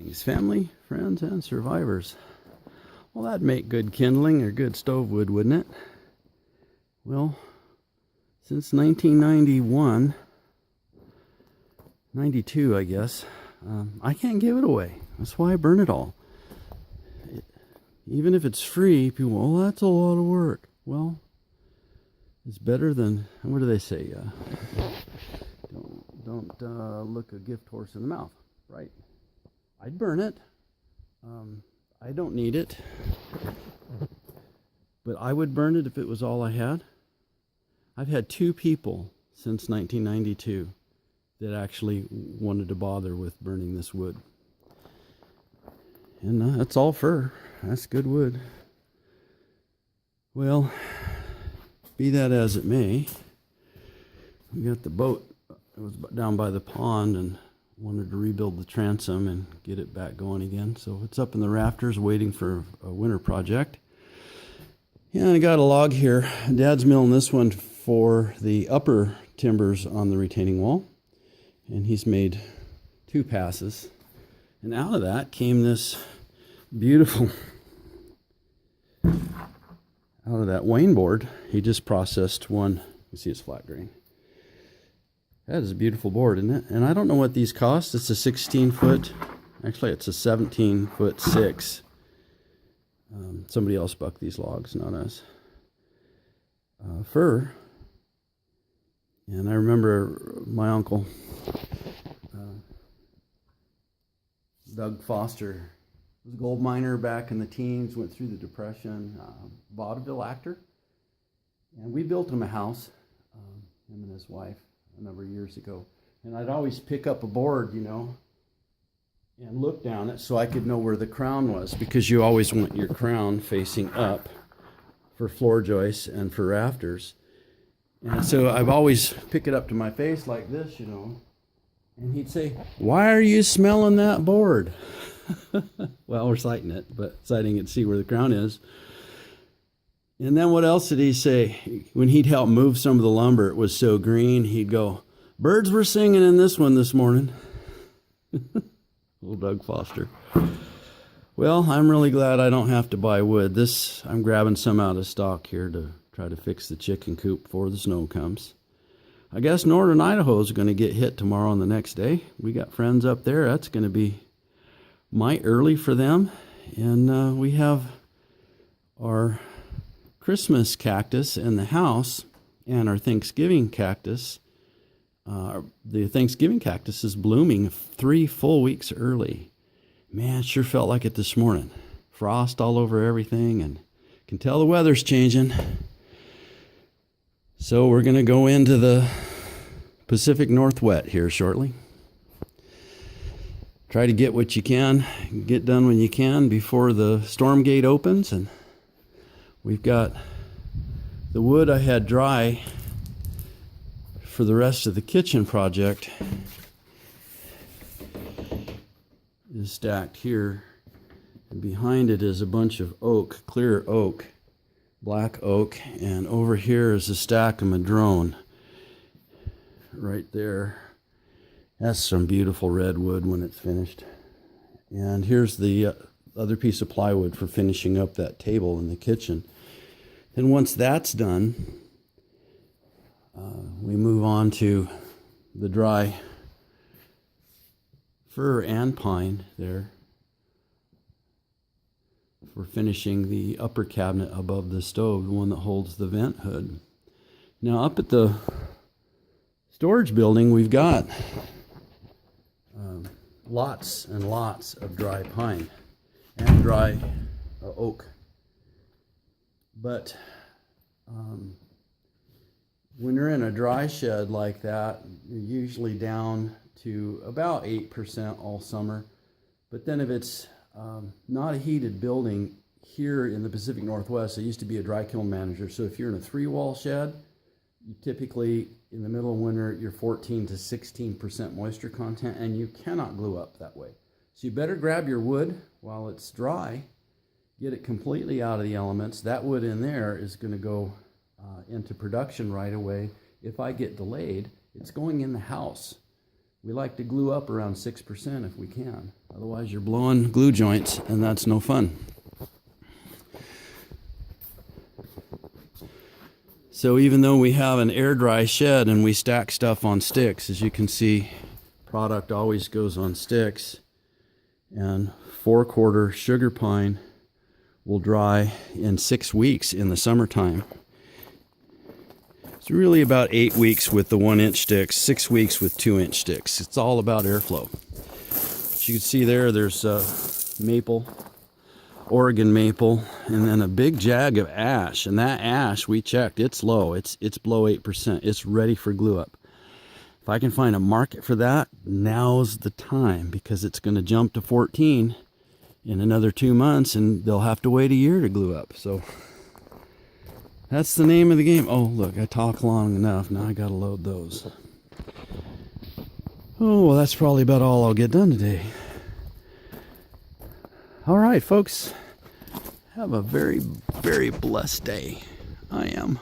Family, friends, and survivors. Well, that'd make good kindling or good stove wood, wouldn't it? Well, since 1991, 92, I guess, I can't give it away. That's why I burn it all. Even if it's free, people, oh, that's a lot of work. Well, it's better than, what do they say? Don't look a gift horse in the mouth, right? I'd burn it. I don't need it. But I would burn it if it was all I had. I've had 2 people since 1992 that actually wanted to bother with burning this wood. And that's all fir. That's good wood. Well, be that as it may, we got the boat. It was down by the pond and wanted to rebuild the transom and get it back going again. So it's up in the rafters waiting for a winter project. Yeah, I got a log here. Dad's milling this one for the upper timbers on the retaining wall. And he's made 2 passes. And out of that came this beautiful, out of that Wayne board, he just processed one. You see it's flat grain. That is a beautiful board, isn't it? And I don't know what these cost. It's a 16-foot, actually it's a 17-foot 6. Somebody else bucked these logs, not us. Fir. And I remember my uncle, Doug Foster, was a gold miner back in the teens, went through the Depression, vaudeville actor. And we built him a house, him and his wife, a number of years ago. And I'd always pick up a board, you know, and look down it so I could know where the crown was, because you always want your crown facing up for floor joists and for rafters. And so I've always pick it up to my face like this, you know, and he'd say, "Why are you smelling that board?" Well, we're sighting it, but sighting it to see where the crown is. And then what else did he say? When he'd help move some of the lumber, it was so green, he'd go, "Birds were singing in this one this morning." Little Doug Foster. Well, I'm really glad I don't have to buy wood. I'm grabbing some out of stock here to try to fix the chicken coop before the snow comes. I guess northern Idaho is going to get hit tomorrow and the next day. We got friends up there. That's going to be might early for them. And we have our Christmas cactus in the house and our Thanksgiving cactus. The Thanksgiving cactus is blooming 3 full weeks early. Man, it sure felt like it this morning. Frost all over everything, and can tell the weather's changing. So we're going to go into the Pacific Northwest here shortly. Try to get what you can, get done when you can before the storm gate opens. And we've got the wood I had dry for the rest of the kitchen project is stacked here. And behind it is a bunch of oak, clear oak, black oak, and over here is a stack of madrone right there. That's some beautiful redwood when it's finished. And here's the other piece of plywood for finishing up that table in the kitchen. Then once that's done, we move on to the dry fir and pine there for finishing the upper cabinet above the stove, the one that holds the vent hood. Now up at the storage building, we've got lots and lots of dry pine and dry oak. But when you're in a dry shed like that, you're usually down to about 8% all summer. But then if it's not a heated building, here in the Pacific Northwest, I used to be a dry kiln manager. So if you're in a 3-wall shed, you typically, in the middle of winter, you're 14 to 16% moisture content, and you cannot glue up that way. So you better grab your wood while it's dry, get it completely out of the elements. That wood in there is going to go into production right away. If I get delayed, it's going in the house. We like to glue up around 6% if we can. Otherwise you're blowing glue joints and that's no fun. So even though we have an air dry shed and we stack stuff on sticks, as you can see, product always goes on sticks. And 4/4 sugar pine will dry in 6 weeks in the summertime. It's really about 8 weeks with the 1-inch sticks, 6 weeks with 2-inch sticks. It's all about airflow. But you can see there's maple, Oregon maple, and then a big jag of ash. And that ash, we checked, it's low. It's below 8%. It's ready for glue up. If I can find a market for that, now's the time, because it's going to jump to 14 in another 2 months, and they'll have to wait a year to glue up. So that's the name of the game. Oh, look, I talk long enough. Now I got to load those. Oh, well, that's probably about all I'll get done today. All right, folks. Have a very, very blessed day. I am.